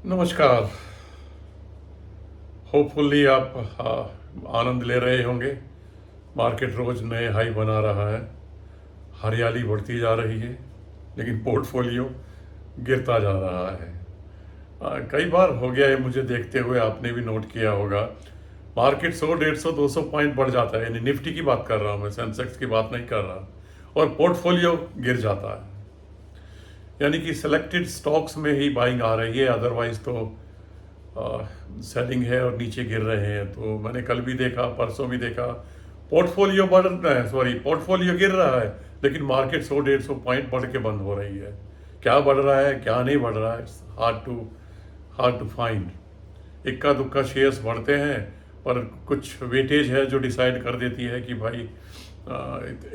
नमस्कार। होपफुली आप आनंद ले रहे होंगे। मार्केट रोज नए हाई बना रहा है, हरियाली बढ़ती जा रही है, लेकिन पोर्टफोलियो गिरता जा रहा है। कई बार हो गया है मुझे देखते हुए, आपने भी नोट किया होगा। मार्केट 100 150 200 पॉइंट बढ़ जाता है, यानी निफ्टी की बात कर रहा हूँ मैं, सेंसेक्स की बात नहीं कर रहा, और पोर्टफोलियो गिर जाता है। यानी कि सेलेक्टेड स्टॉक्स में ही बाइंग आ रही है, अदरवाइज तो सेलिंग है और नीचे गिर रहे हैं। तो मैंने कल भी देखा, परसों भी देखा, पोर्टफोलियो बढ़ रहा है, सॉरी पोर्टफोलियो गिर रहा है, लेकिन मार्केट 100 150 पॉइंट बढ़ के बंद हो रही है। क्या बढ़ रहा है क्या नहीं बढ़ रहा है, हार्ड टू फाइंड। इक्का दुक्का शेयर्स बढ़ते हैं, पर कुछ वेटेज है जो डिसाइड कर देती है कि भाई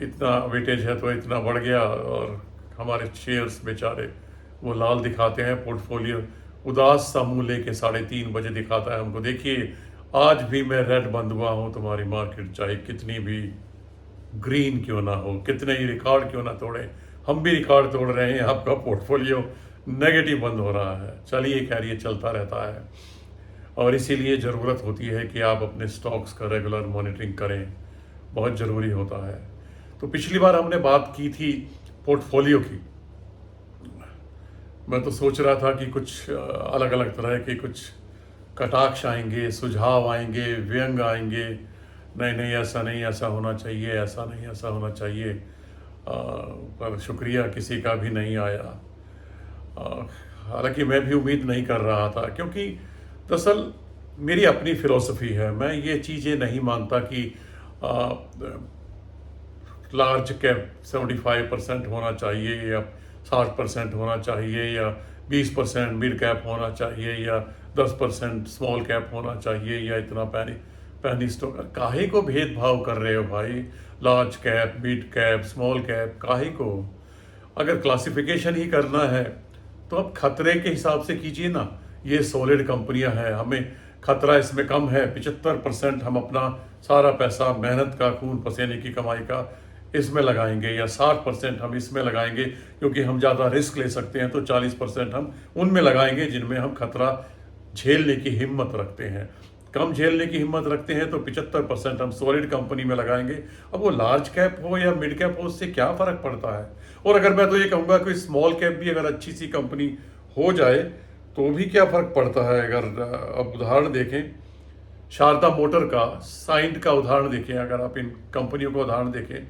इतना वेटेज है तो इतना बढ़ गया, और हमारे शेयर्स बेचारे वो लाल दिखाते हैं। पोर्टफोलियो उदास सा मुंह लेके 3:30 बजे दिखाता है हमको, देखिए आज भी मैं रेड बंद हुआ हूँ, तुम्हारी मार्केट चाहे कितनी भी ग्रीन क्यों ना हो, कितने ही रिकॉर्ड क्यों ना तोड़े, हम भी रिकॉर्ड तोड़ रहे हैं, आपका पोर्टफोलियो नेगेटिव बंद हो रहा है। चलिए खैर, ये चलता रहता है, और इसीलिए ज़रूरत होती है कि आप अपने स्टॉक्स का रेगुलर मॉनिटरिंग करें, बहुत ज़रूरी होता है। तो पिछली बार हमने बात की थी पोर्टफोलियो की। मैं तो सोच रहा था कि कुछ अलग अलग तरह के कुछ कटाक्ष आएंगे, सुझाव आएंगे, व्यंग आएंगे, नहीं नहीं ऐसा नहीं, ऐसा होना चाहिए, ऐसा नहीं ऐसा होना चाहिए, पर शुक्रिया किसी का भी नहीं आया। हालांकि मैं भी उम्मीद नहीं कर रहा था, क्योंकि दरअसल मेरी अपनी फिलॉसफी है। मैं ये चीज़ें नहीं मानता कि लार्ज कैप 75% होना चाहिए, या 60% होना चाहिए, या 20% मिड कैप होना चाहिए, या 10% स्मॉल कैप होना चाहिए, या इतना पैनी स्टॉक। काहे को भेदभाव कर रहे हो भाई? Large cap, mid cap, small cap, काहे को? अगर क्लासिफिकेशन ही करना है तो अब खतरे के हिसाब से कीजिए ना। ये सॉलिड कंपनियां हैं, हमें खतरा इसमें कम है। 75% हम अपना सारा पैसा, मेहनत का, खून पसीने की कमाई का इसमें लगाएंगे, या 60% हम इसमें लगाएंगे, क्योंकि हम ज़्यादा रिस्क ले सकते हैं। तो 40% हम उनमें लगाएंगे जिनमें हम खतरा झेलने की हिम्मत रखते हैं। कम झेलने की हिम्मत रखते हैं तो 75% हम सॉलिड कंपनी में लगाएंगे। अब वो लार्ज कैप हो या मिड कैप हो, उससे क्या फ़र्क पड़ता है? और अगर मैं तो ये कहूँगा कि स्मॉल कैप भी अगर अच्छी सी कंपनी हो जाए तो भी क्या फ़र्क पड़ता है? अगर अब उदाहरण देखें शारदा मोटर का, साइंट का उदाहरण देखें, अगर आप इन कंपनियों का उदाहरण देखें,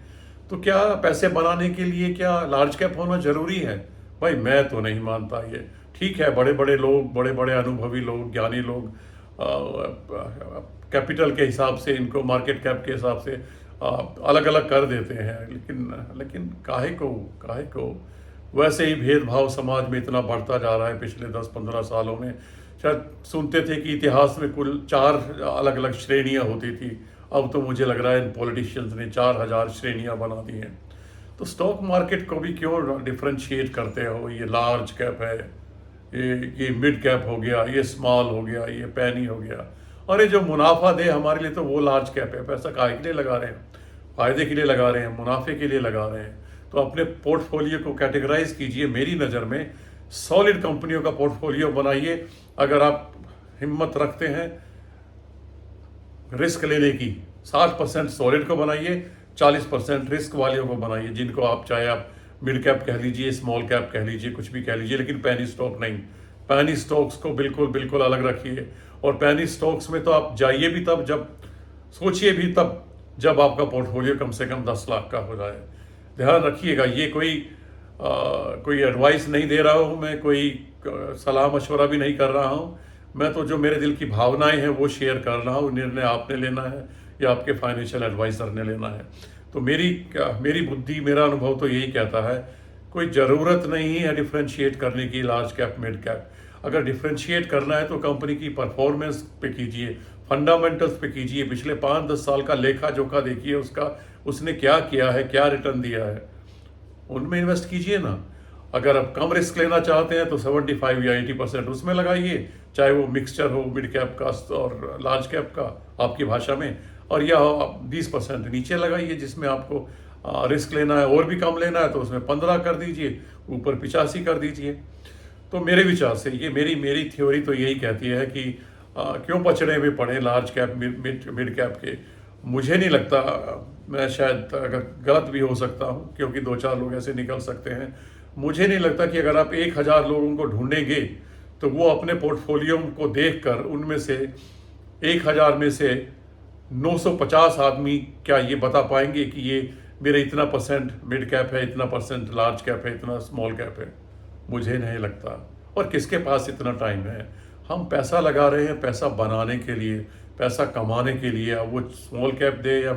तो क्या पैसे बनाने के लिए क्या लार्ज कैप होना ज़रूरी है? भाई मैं तो नहीं मानता ये। ठीक है, बड़े बड़े लोग, बड़े बड़े अनुभवी लोग, ज्ञानी लोग कैपिटल के हिसाब से, इनको मार्केट कैप के हिसाब से अलग अलग कर देते हैं, लेकिन लेकिन काहे को वैसे ही भेदभाव समाज में इतना बढ़ता जा रहा है पिछले 10-15 सालों में। शायद सुनते थे कि इतिहास में कुल 4 अलग अलग श्रेणियां होती थी, अब तो मुझे लग रहा है इन पॉलिटिशियंस ने 4000 श्रेणियां बना दी हैं। तो स्टॉक मार्केट को भी क्यों डिफ्रेंशिएट करते हो? ये लार्ज कैप है, ये मिड कैप हो गया, ये स्मॉल हो गया, ये पैनी हो गया। और ये जो मुनाफा दे हमारे लिए, तो वो लार्ज कैप है। पैसा काहे के लिए लगा रहे हैं? फायदे के लिए लगा रहे हैं, मुनाफे के लिए लगा रहे हैं। तो अपने पोर्टफोलियो को कैटेगराइज कीजिए। मेरी नज़र में सॉलिड कंपनियों का पोर्टफोलियो बनाइए। अगर आप हिम्मत रखते हैं रिस्क लेने की, 60% सॉलिड को बनाइए, 40% रिस्क वालियों को बनाइए, जिनको आप चाहे आप मिड कैप कह लीजिए, स्मॉल कैप कह लीजिए, कुछ भी कह लीजिए, लेकिन पैनी स्टॉक नहीं। पैनी स्टॉक्स को बिल्कुल बिल्कुल अलग रखिए। और पैनी स्टॉक्स में तो आप जाइए भी तब जब, सोचिए भी तब जब आपका पोर्टफोलियो कम से कम 10 लाख का हो जाए। ध्यान रखिएगा, ये कोई एडवाइस नहीं दे रहा हूँ मैं, कोई सलाह मशवरा भी नहीं कर रहा हूँ। मैं तो जो मेरे दिल की भावनाएं हैं वो शेयर कर रहा हूँ। निर्णय आपने लेना है या आपके फाइनेंशियल एडवाइजर ने लेना है। तो मेरी बुद्धि, मेरा अनुभव तो यही कहता है, कोई ज़रूरत नहीं है डिफ्रेंशिएट करने की लार्ज कैप मिड कैप। अगर डिफ्रेंशिएट करना है तो कंपनी की परफॉर्मेंस पे कीजिए, फंडामेंटल्स पे कीजिए। पिछले 5-10 साल का लेखा जोखा देखिए उसका, उसने क्या किया है, क्या रिटर्न दिया है, उनमें इन्वेस्ट कीजिए ना। अगर आप कम रिस्क लेना चाहते हैं तो 75 या 80% उसमें लगाइए, चाहे वो मिक्सचर हो मिड कैप का और लार्ज कैप का आपकी भाषा में, और या 20% नीचे लगाइए जिसमें आपको रिस्क लेना है और भी कम लेना है तो उसमें 15 कर दीजिए, ऊपर 85 कर दीजिए। तो मेरे विचार से ये मेरी थ्योरी तो यही कहती है कि क्यों पचड़े में पड़े लार्ज कैप मिड कैप के। मुझे नहीं लगता, मैं शायद अगर गलत भी हो सकता हूँ क्योंकि 2-4 लोग ऐसे निकल सकते हैं, मुझे नहीं लगता कि अगर आप 1000 लोगों को ढूंढेंगे तो वो अपने पोर्टफोलियो को देखकर उनमें से 1000 में से 950 आदमी क्या ये बता पाएंगे कि ये मेरे इतना परसेंट मिड कैप है, इतना परसेंट लार्ज कैप है, इतना स्मॉल कैप है। मुझे नहीं लगता। और किसके पास इतना टाइम है? हम पैसा लगा रहे हैं पैसा बनाने के लिए, पैसा कमाने के लिए। अब वो स्मॉल कैप दे या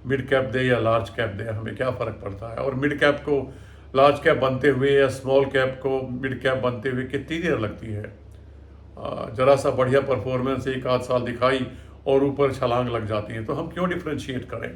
मिड कैप दे या लार्ज कैप दे, हमें क्या फ़र्क पड़ता है? और मिड कैप को लार्ज कैप बनते हुए या स्मॉल कैप को मिड कैप बनते हुए कितनी देर लगती है? जरा सा बढ़िया परफॉर्मेंस 1-8 साल दिखाई और ऊपर छलांग लग जाती है। तो हम क्यों डिफ्रेंशिएट करें?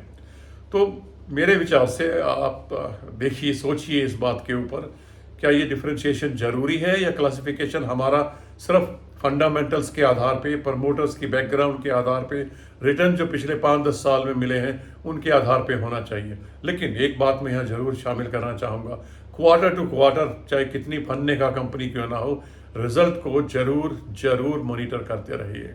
तो मेरे विचार से आप देखिए, सोचिए इस बात के ऊपर, क्या ये डिफ्रेंशिएशन जरूरी है या क्लासिफिकेशन हमारा सिर्फ फंडामेंटल्स के आधार पे, प्रमोटर्स की बैकग्राउंड के आधार पे, रिटर्न जो पिछले 5-10 साल में मिले हैं उनके आधार पे होना चाहिए? लेकिन एक बात मैं यहाँ जरूर शामिल करना चाहूँगा, क्वार्टर टू क्वार्टर चाहे कितनी फन्ने का कंपनी क्यों ना हो, रिजल्ट को जरूर मॉनिटर करते रहिए।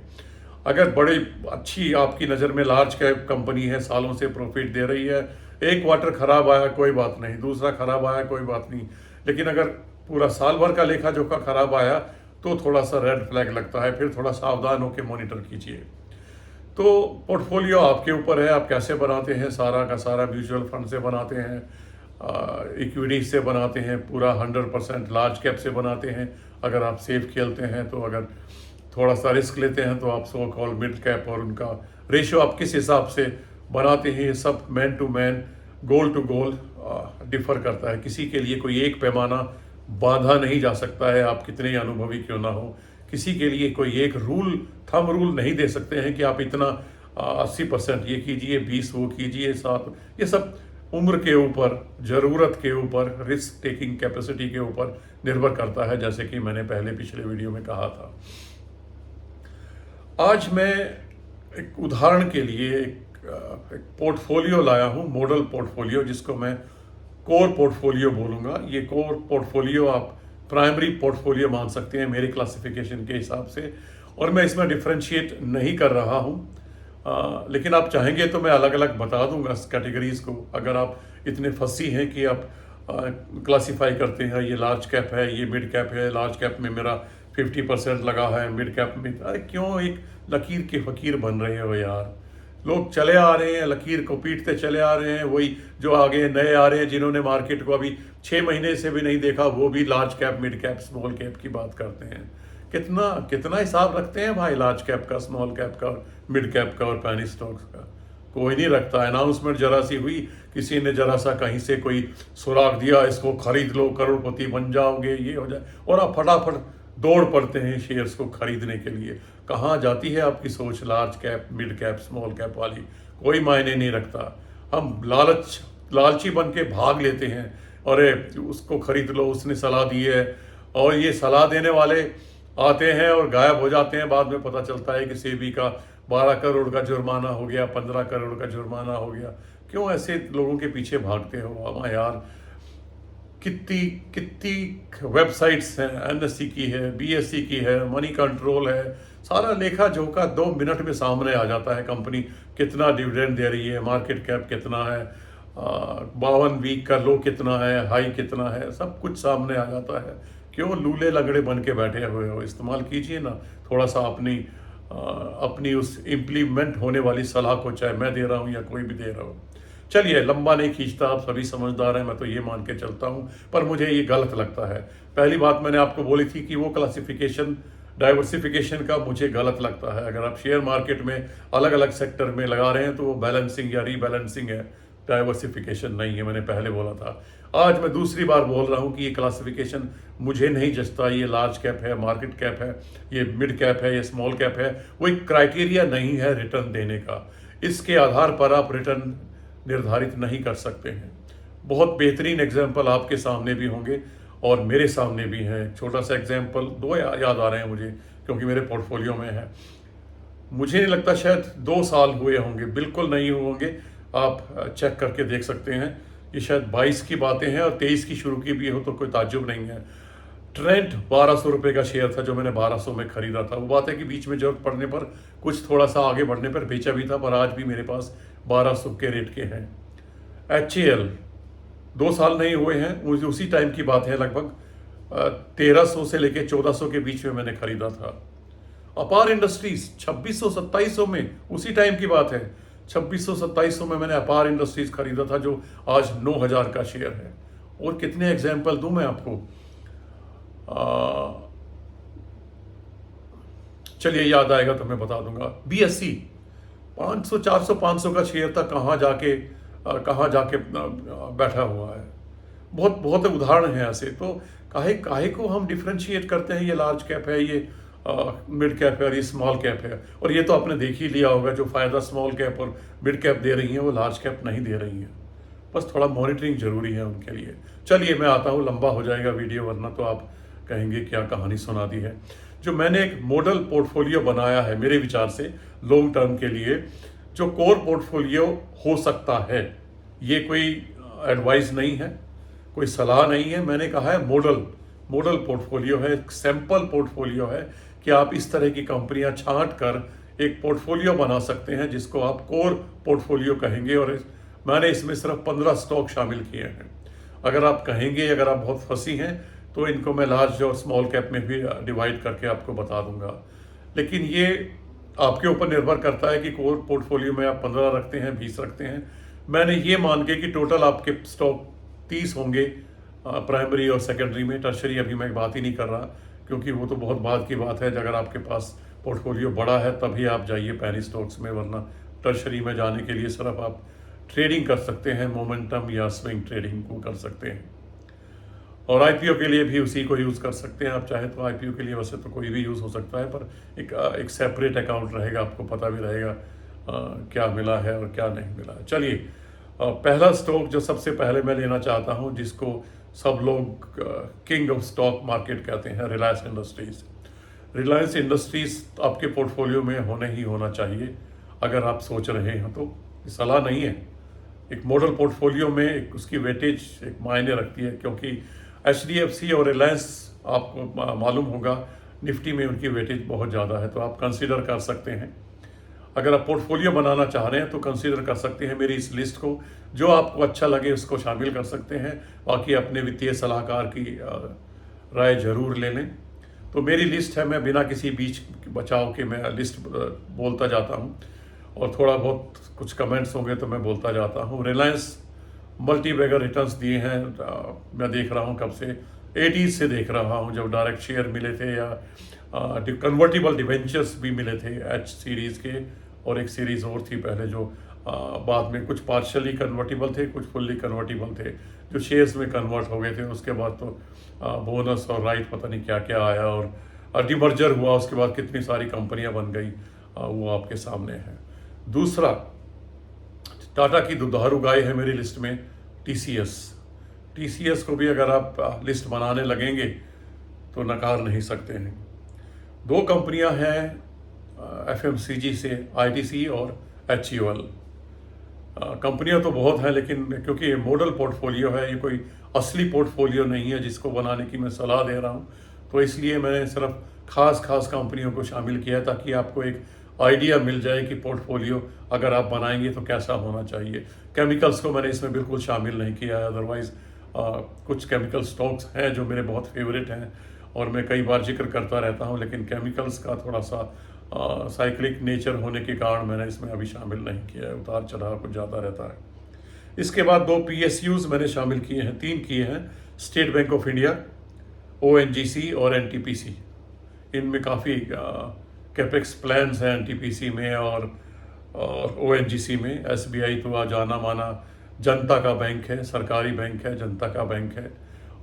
अगर बड़ी अच्छी आपकी नज़र में लार्ज कैप कंपनी है, सालों से प्रॉफिट दे रही है, एक क्वार्टर खराब आया कोई बात नहीं, दूसरा खराब आया कोई बात नहीं, लेकिन अगर पूरा साल भर का लेखा जोखा खराब आया तो थोड़ा सा रेड फ्लैग लगता है, फिर थोड़ा सावधान होकर मॉनिटर कीजिए। तो पोर्टफोलियो आपके ऊपर है, आप कैसे बनाते हैं। सारा का सारा म्यूचुअल फंड से बनाते हैं, इक्विटी से बनाते हैं, पूरा 100% लार्ज कैप से बनाते हैं अगर आप सेफ खेलते हैं तो। अगर थोड़ा सा रिस्क लेते हैं तो आप सो कॉल मिड कैप और उनका रेशियो आप किस हिसाब से बनाते हैं, ये सब man to man, goal to goal differ करता है। किसी के लिए कोई एक पैमाना बांधा नहीं जा सकता है, आप कितने अनुभवी क्यों ना हो। किसी के लिए कोई एक थंब रूल नहीं दे सकते हैं कि आप इतना 80% ये कीजिए, 20 वो कीजिए, 7। ये सब उम्र के ऊपर, ज़रूरत के ऊपर, रिस्क टेकिंग कैपेसिटी के ऊपर निर्भर करता है, जैसे कि मैंने पहले पिछले वीडियो में कहा था। आज मैं एक उदाहरण के लिए एक पोर्टफोलियो लाया हूँ, मॉडल पोर्टफोलियो, जिसको मैं कोर पोर्टफोलियो बोलूँगा। ये कोर पोर्टफोलियो आप प्राइमरी पोर्टफोलियो मान सकते हैं मेरे क्लासिफिकेशन के हिसाब से, और मैं इसमें डिफ्रेंशिएट नहीं कर रहा हूँ। लेकिन आप चाहेंगे तो मैं अलग अलग बता दूंगा कैटेगरीज़ को। अगर आप इतने फंसी हैं कि आप क्लासीफाई करते हैं ये लार्ज कैप है, ये मिड कैप है, लार्ज कैप में मेरा 50% लगा है, मिड कैप में, अरे क्यों एक लकीर के फ़कीर बन रहे हो यार? लोग चले आ रहे हैं, लकीर को पीटते चले आ रहे हैं। वही जो आगे नए आ रहे हैं जिन्होंने मार्केट को अभी 6 महीने से भी नहीं देखा, वो भी large cap, mid cap, small cap की बात करते हैं। कितना हिसाब रखते हैं भाई लार्ज कैप का, स्मॉल कैप का, मिड कैप का और पैनी स्टॉक्स का? कोई नहीं रखता। अनाउंसमेंट जरा सी हुई, किसी ने जरा सा कहीं से कोई सुराग दिया, इसको खरीद लो, करोड़पति बन जाओगे, ये हो जाए, और आप फटाफट दौड़ पड़ते हैं शेयर्स को खरीदने के लिए। कहाँ जाती है आपकी सोच large cap, mid cap, small cap वाली? कोई मायने नहीं रखता। हम लालची बन के भाग लेते हैं, अरे उसको खरीद लो, उसने सलाह दी है, और ये सलाह देने वाले आते हैं और गायब हो जाते हैं। बाद में पता चलता है कि सेबी का 12 करोड़ का जुर्माना हो गया, 15 करोड़ का जुर्माना हो गया। क्यों ऐसे लोगों के पीछे भागते हो? अमा यार, कितनी वेबसाइट्स हैं, एनएससी की है, बीएससी की है, मनी कंट्रोल है, सारा लेखा जोखा 2 मिनट में सामने आ जाता है। कंपनी कितना डिविडेंड दे रही है, मार्केट कैप कितना है, 52 वीक का लो कितना है, हाई कितना है, सब कुछ सामने आ जाता है। क्यों लूले लगड़े बन के बैठे हुए हो? इस्तेमाल कीजिए ना थोड़ा सा अपनी उस इम्प्लीमेंट होने वाली सलाह को, चाहे मैं दे रहा हूँ या कोई भी दे रहा हो। चलिए, लंबा नहीं खींचता, आप सभी समझदार हैं, मैं तो ये मान के चलता हूँ, पर मुझे ये गलत लगता है। पहली बात मैंने आपको बोली थी कि वो क्लासिफिकेशन डाइवर्सिफिकेशन का मुझे गलत लगता है। अगर आप शेयर मार्केट में अलग अलग सेक्टर में लगा रहे हैं तो वो बैलेंसिंग या रीबैलेंसिंग है, डाइवर्सिफिकेशन नहीं है, मैंने पहले बोला था। आज मैं दूसरी बार बोल रहा हूँ कि ये क्लासिफिकेशन मुझे नहीं जचता। ये लार्ज कैप है, मार्केट कैप है, ये मिड कैप है, ये स्मॉल कैप है, वो एक क्राइटेरिया नहीं है रिटर्न देने का। इसके आधार पर आप रिटर्न निर्धारित नहीं कर सकते हैं। बहुत बेहतरीन एग्जाम्पल आपके सामने भी होंगे और मेरे सामने भी हैं। छोटा सा एग्जाम्पल 2 याद आ रहे हैं मुझे, क्योंकि मेरे पोर्टफोलियो में है। मुझे नहीं लगता, शायद 2 साल हुए होंगे, बिल्कुल नहीं हुए होंगे, आप चेक करके देख सकते हैं। ये शायद 22 की बातें हैं और 23 की शुरू की भी हो तो कोई ताज्जुब नहीं है। ट्रेंट 1200 रुपये का शेयर था जो मैंने 1200 में खरीदा था। वो बात है कि बीच में जरूरत पड़ने पर कुछ थोड़ा सा आगे बढ़ने पर बेचा भी था, पर आज भी मेरे पास 1200 के रेट के हैं। HAL 2 साल नहीं हुए हैं, उसी टाइम की बात है, लगभग 1300 से लेके 1400 के बीच में मैंने खरीदा था। अपार इंडस्ट्रीज 2600-2700 में, उसी टाइम की बात है, 2600-2700 में मैंने अपार इंडस्ट्रीज खरीदा था जो आज 9000 का शेयर है। और कितने एग्जाम्पल दूं मैं आपको, चलिए याद आएगा तो मैं बता दूंगा। BSE 500, 400, 500 का शेयर था, कहाँ जाके बैठा हुआ है। बहुत बहुत उदाहरण हैं ऐसे। तो काहे को हम डिफ्रेंशिएट करते हैं, ये लार्ज कैप है, ये मिड कैप है और ये स्मॉल कैप है। और ये तो आपने देख ही लिया होगा, जो फायदा स्मॉल कैप और मिड कैप दे रही हैं वो लार्ज कैप नहीं दे रही हैं। बस थोड़ा मॉनिटरिंग जरूरी है उनके लिए। चलिए मैं आता हूँ, लंबा हो जाएगा वीडियो, वरना तो आप कहेंगे क्या कहानी सुना दी है। जो मैंने एक मॉडल पोर्टफोलियो बनाया है मेरे विचार से लॉन्ग टर्म के लिए, जो कोर पोर्टफोलियो हो सकता है, ये कोई एडवाइस नहीं है, कोई सलाह नहीं है। मैंने कहा है मॉडल पोर्टफोलियो है, एक सैंपल पोर्टफोलियो है कि आप इस तरह की कंपनियां छांट कर एक पोर्टफोलियो बना सकते हैं जिसको आप कोर पोर्टफोलियो कहेंगे। और मैंने इसमें सिर्फ 15 स्टॉक शामिल किए हैं। अगर आप कहेंगे, अगर आप बहुत फंसी हैं, तो इनको मैं लार्ज और स्मॉल कैप में भी डिवाइड करके आपको बता दूंगा। लेकिन ये आपके ऊपर निर्भर करता है कि कोर पोर्टफोलियो में आप 15 रखते हैं, 20 रखते हैं। मैंने ये मान के कि टोटल आपके स्टॉक 30 होंगे प्राइमरी और सेकेंडरी में। टर्शरी अभी मैं बात ही नहीं कर रहा, क्योंकि वो तो बहुत बाद की बात है। अगर आपके पास पोर्टफोलियो बड़ा है तभी आप जाइए पैनी स्टॉक्स में, वरना टर्शरी में जाने के लिए सिर्फ आप ट्रेडिंग कर सकते हैं, मोमेंटम या स्विंग ट्रेडिंग को कर सकते हैं। और IPO के लिए भी उसी को यूज़ कर सकते हैं आप चाहे तो। IPO के लिए वैसे तो कोई भी यूज़ हो सकता है, पर एक सेपरेट अकाउंट रहेगा, आपको पता भी रहेगा क्या मिला है और क्या नहीं मिला है। चलिए पहला स्टॉक जो सबसे पहले मैं लेना चाहता हूं, जिसको सब लोग किंग ऑफ स्टॉक मार्केट कहते हैं, रिलायंस इंडस्ट्रीज। रिलायंस इंडस्ट्रीज आपके पोर्टफोलियो में होना चाहिए अगर आप सोच रहे हैं तो। सलाह नहीं है, एक मॉडल पोर्टफोलियो में एक उसकी वेटेज एक मायने रखती है, क्योंकि HDFC और रिलायंस आपको मालूम होगा निफ्टी में उनकी वेटेज बहुत ज़्यादा है। तो आप कंसीडर कर सकते हैं, अगर आप पोर्टफोलियो बनाना चाह रहे हैं तो कंसीडर कर सकते हैं मेरी इस लिस्ट को। जो आपको अच्छा लगे उसको शामिल कर सकते हैं, बाकी अपने वित्तीय सलाहकार की राय जरूर ले लें। तो मेरी लिस्ट है, मैं बिना किसी बीच बचाव के मैं लिस्ट बोलता जाता हूँ, और थोड़ा बहुत कुछ कमेंट्स होंगे तो मैं बोलता जाता हूँ। रिलायंस मल्टी बैगर रिटर्न्स दिए हैं, मैं देख रहा हूँ कब से, 80s से देख रहा हूँ, जब डायरेक्ट शेयर मिले थे या कन्वर्टिबल डिवेंचर्स भी मिले थे H सीरीज़ के, और एक सीरीज़ और थी पहले जो बाद में कुछ पार्शली कन्वर्टिबल थे, कुछ फुल्ली कन्वर्टिबल थे, जो शेयर्स में कन्वर्ट हो गए थे। उसके बाद तो बोनस और राइट पता नहीं क्या क्या आया, और डिमर्जर हुआ, उसके बाद कितनी सारी कंपनियां बन गई, वो आपके सामने है। दूसरा, टाटा की दुधारू गाय है मेरी लिस्ट में, TCS को भी अगर आप लिस्ट बनाने लगेंगे तो नकार नहीं सकते हैं। 2 कंपनियां हैं FMCG से, ITC और HUL। कंपनियां तो बहुत हैं, लेकिन क्योंकि ये मॉडल पोर्टफोलियो है, ये कोई असली पोर्टफोलियो नहीं है जिसको बनाने की मैं सलाह दे रहा हूं, तो इसलिए मैंने सिर्फ खास कंपनियों को शामिल किया है, ताकि आपको एक आइडिया मिल जाए कि पोर्टफोलियो अगर आप बनाएंगे तो कैसा होना चाहिए। केमिकल्स को मैंने इसमें बिल्कुल शामिल नहीं किया है, अदरवाइज कुछ केमिकल स्टॉक्स हैं जो मेरे बहुत फेवरेट हैं और मैं कई बार जिक्र करता रहता हूं, लेकिन केमिकल्स का थोड़ा सा साइक्लिक नेचर होने के कारण मैंने इसमें अभी शामिल नहीं किया है, उतार चढ़ाव कुछ ज़्यादा रहता है। इसके बाद 2 PSUs मैंने शामिल किए हैं, 3 किए हैं, state bank of India, ONGC और NTPC। इनमें काफ़ी कैपेक्स प्लान्स हैं NTPC में और ONGC में। SBI तो जाना माना जनता का बैंक है, सरकारी बैंक है, जनता का बैंक है।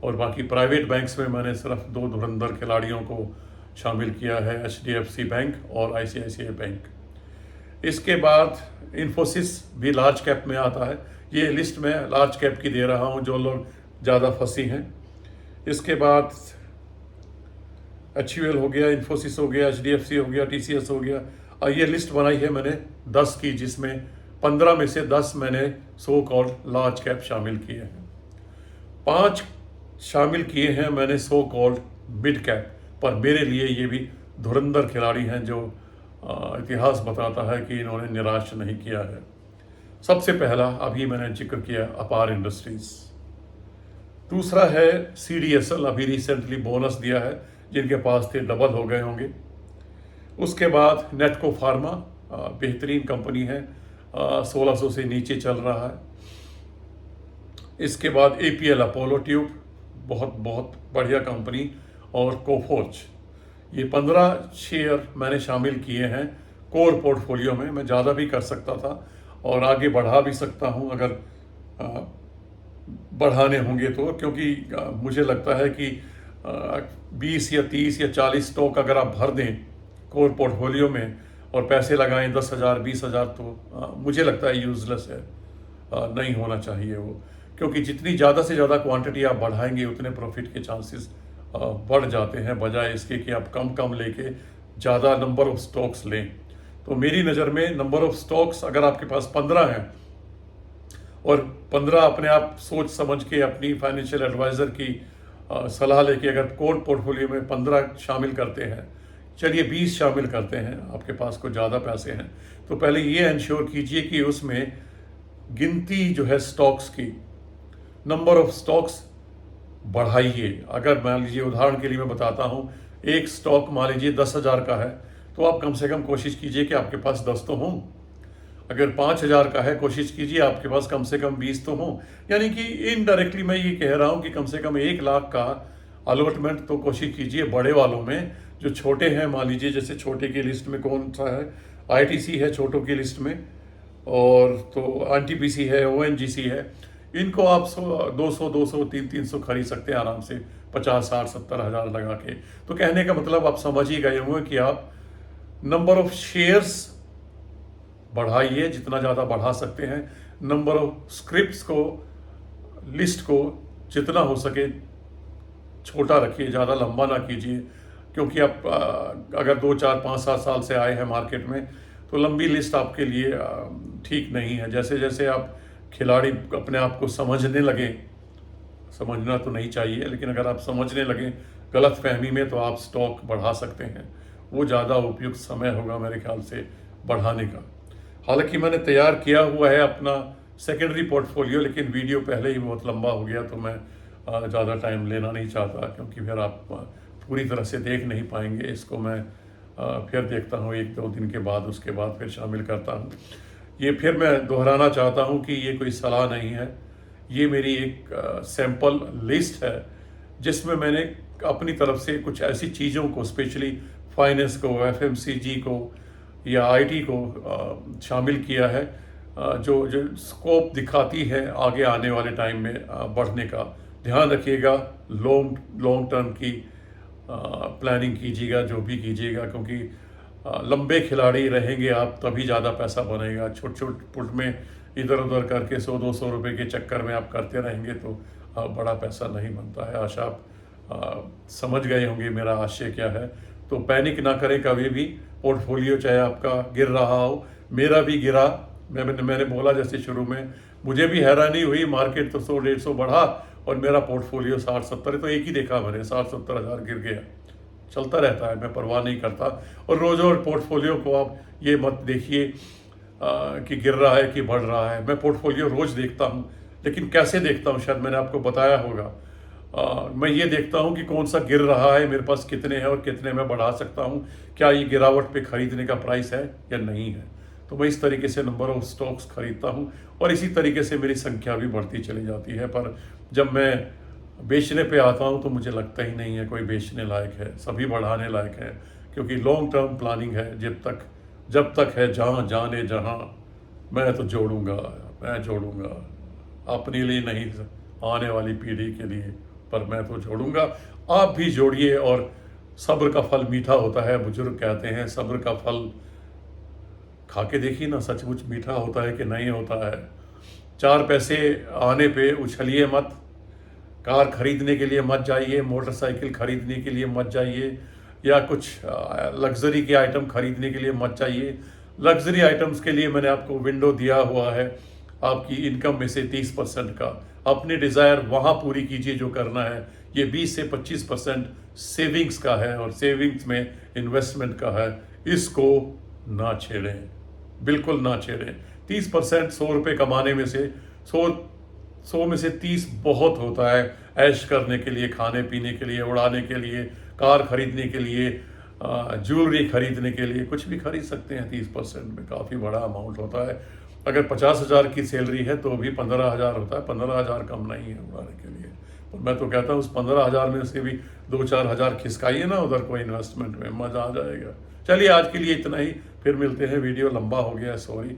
और बाकी प्राइवेट बैंक्स में मैंने सिर्फ 2 धुरंधर खिलाड़ियों को शामिल किया है, HDFC बैंक और ICICI बैंक। इसके बाद इन्फोसिस भी लार्ज कैप में आता है। ये लिस्ट में लार्ज कैप की दे रहा हूँ जो लोग ज़्यादा फंसी हैं। इसके बाद HUL हो गया, इन्फोसिस हो गया, HDFC हो गया, TCS हो गया। और ये लिस्ट बनाई है मैंने 10 की, जिसमें 15 में से 10 मैंने सो कॉल्ड लार्ज कैप शामिल किए हैं। 5 शामिल किए हैं मैंने सो कॉल्ड मिड कैप, पर मेरे लिए ये भी धुरंधर खिलाड़ी हैं जो इतिहास बताता है कि इन्होंने निराश नहीं किया है। सबसे पहला अभी मैंने जिक्र किया अपार इंडस्ट्रीज, दूसरा है CDSL, अभी रिसेंटली बोनस दिया है, जिनके पास थे डबल हो गए होंगे। उसके बाद नेटको फार्मा, बेहतरीन कंपनी है, 1600 से नीचे चल रहा है। इसके बाद APL अपोलो ट्यूब, बहुत बहुत बढ़िया कंपनी, और कोफोर्ज। ये 15 शेयर मैंने शामिल किए हैं कोर पोर्टफोलियो में। मैं ज़्यादा भी कर सकता था और आगे बढ़ा भी सकता हूं अगर बढ़ाने होंगे तो, क्योंकि मुझे लगता है कि 20 या 30 या 40 स्टॉक अगर आप भर दें कोर पोर्टफोलियो में और पैसे लगाएं 10,000 20,000, तो मुझे लगता है यूजलेस है, नहीं होना चाहिए वो। क्योंकि जितनी ज़्यादा से ज़्यादा क्वांटिटी आप बढ़ाएंगे उतने प्रॉफिट के चांसेस बढ़ जाते हैं, बजाय इसके कि आप कम कम लेके ज़्यादा नंबर ऑफ स्टॉक्स लें। तो मेरी नज़र में नंबर ऑफ स्टॉक्स अगर आपके पास 15 हैं और 15 अपने आप सोच समझ के अपनी फाइनेंशियल एडवाइज़र की सलाह लेके अगर कोर पोर्टफोलियो में 15 शामिल करते हैं, चलिए 20 शामिल करते हैं, आपके पास को ज़्यादा पैसे हैं, तो पहले ये इंश्योर कीजिए कि उसमें गिनती जो है स्टॉक्स की, नंबर ऑफ स्टॉक्स बढ़ाइए। अगर मान लीजिए उदाहरण के लिए मैं बताता हूँ, एक स्टॉक मान लीजिए 10,000 का है, तो आप कम से कम कोशिश कीजिए कि आपके पास 10 तो हों। अगर 5,000 का है, कोशिश कीजिए आपके पास कम से कम 20 तो हों। यानी कि इनडायरेक्टली मैं ये कह रहा हूँ कि कम से कम 1 लाख का अलॉटमेंट तो कोशिश कीजिए बड़े वालों में। जो छोटे हैं, मान लीजिए जैसे छोटे की लिस्ट में कौन सा है, ITC है छोटों की लिस्ट में, और तो NTPC है, ONGC है, इनको आप 200 200 300 खरीद सकते हैं आराम से, 50 60 70 हज़ार लगा के। तो कहने का मतलब आप समझ ही गए होंगे कि आप नंबर ऑफ शेयर्स बढ़ाइए जितना ज़्यादा बढ़ा सकते हैं, नंबर ऑफ स्क्रिप्ट्स को, लिस्ट को जितना हो सके छोटा रखिए, ज़्यादा लंबा ना कीजिए। क्योंकि आप अगर 2 4 5 7 साल से आए हैं मार्केट में, तो लंबी लिस्ट आपके लिए ठीक नहीं है। जैसे जैसे आप खिलाड़ी अपने आप को समझने लगे, समझना तो नहीं चाहिए, लेकिन अगर आप समझने लगे गलत फहमी में, तो आप स्टॉक बढ़ा सकते हैं। वो ज़्यादा उपयुक्त समय होगा मेरे ख्याल से बढ़ाने का। हालांकि मैंने तैयार किया हुआ है अपना सेकेंडरी पोर्टफोलियो, लेकिन वीडियो पहले ही बहुत लंबा हो गया, तो मैं ज़्यादा टाइम लेना नहीं चाहता, क्योंकि फिर आप पूरी तरह से देख नहीं पाएंगे। इसको मैं फिर देखता हूँ 1-2 दिन के बाद, उसके बाद फिर शामिल करता हूँ। ये फिर मैं दोहराना चाहता हूँ कि ये कोई सलाह नहीं है, ये मेरी एक सैंपल लिस्ट है, जिसमें मैंने अपनी तरफ से कुछ ऐसी चीज़ों को, स्पेशली फाइनेंस को, FMCG को या IT को शामिल किया है, जो जो स्कोप दिखाती है आगे आने वाले टाइम में बढ़ने का। ध्यान रखिएगा, लॉन्ग टर्म की प्लानिंग कीजिएगा जो भी कीजिएगा, क्योंकि लंबे खिलाड़ी रहेंगे आप तभी ज़्यादा पैसा बनेगा। छोट पुट में इधर उधर करके 100-200 रुपये के चक्कर में आप करते रहेंगे तो बड़ा पैसा नहीं बनता है। आशा आप समझ गए होंगे मेरा आशय क्या है। तो पैनिक ना करें कभी भी। पोर्टफोलियो चाहे आपका गिर रहा हो, मेरा भी गिरा, मैंने बोला जैसे शुरू में, मुझे भी हैरानी हुई, मार्केट तो 100-150 बढ़ा और मेरा पोर्टफोलियो 60-70, तो एक ही देखा मैंने, 60-70 हज़ार गिर गया। चलता रहता है, मैं परवाह नहीं करता। और रोज़ पोर्टफोलियो को आप ये मत देखिए कि गिर रहा है कि बढ़ रहा है। मैं पोर्टफोलियो रोज़ देखता हूँ, लेकिन कैसे देखता हूँ शायद मैंने आपको बताया होगा। मैं ये देखता हूँ कि कौन सा गिर रहा है, मेरे पास कितने हैं और कितने मैं बढ़ा सकता हूँ, क्या ये गिरावट पे खरीदने का प्राइस है या नहीं है। तो मैं इस तरीके से नंबर ऑफ स्टॉक्स खरीदता हूँ और इसी तरीके से मेरी संख्या भी बढ़ती चली जाती है। पर जब मैं बेचने पे आता हूँ तो मुझे लगता ही नहीं है कोई बेचने लायक है, सभी बढ़ाने लायक है, क्योंकि लॉन्ग टर्म प्लानिंग है। जब तक है जहाँ जाने जहाँ, मैं तो मैं जोड़ूंगा अपने लिए नहीं, आने वाली पीढ़ी के लिए, पर मैं तो जोड़ूंगा। आप भी जोड़िए। और सब्र का फल मीठा होता है, बुजुर्ग कहते हैं। सब्र का फल खा के देखिए ना, सचमुच मीठा होता है कि नहीं होता है। 4 पैसे आने पे उछलिए मत, कार खरीदने के लिए मत जाइए, मोटरसाइकिल खरीदने के लिए मत जाइए, या कुछ लग्जरी के आइटम खरीदने के लिए मत जाइए। लग्जरी आइटम्स के लिए मैंने आपको विंडो दिया हुआ है, आपकी इनकम में से 30% का। अपने डिज़ायर वहाँ पूरी कीजिए जो करना है। ये 20 से 25% सेविंग्स का है और सेविंग्स में इन्वेस्टमेंट का है, इसको ना छेड़ें, बिल्कुल ना छेड़ें। 30%, 100 रुपये कमाने में से 100 में से 30 बहुत होता है ऐश करने के लिए, खाने पीने के लिए, उड़ाने के लिए, कार खरीदने के लिए, ज्वेलरी खरीदने के लिए, कुछ भी खरीद सकते हैं। 30% में काफ़ी बड़ा अमाउंट होता है। अगर 50,000 की सैलरी है तो भी 15,000 होता है। 15,000 कम नहीं है उड़ाने के लिए। और मैं तो कहता हूँ उस 15,000 में से भी 2-4 हज़ार खिसकाइए ना उधर कोई इन्वेस्टमेंट में, मज़ा आ जाएगा। चलिए आज के लिए इतना ही, फिर मिलते हैं। वीडियो लंबा हो गया है, सॉरी।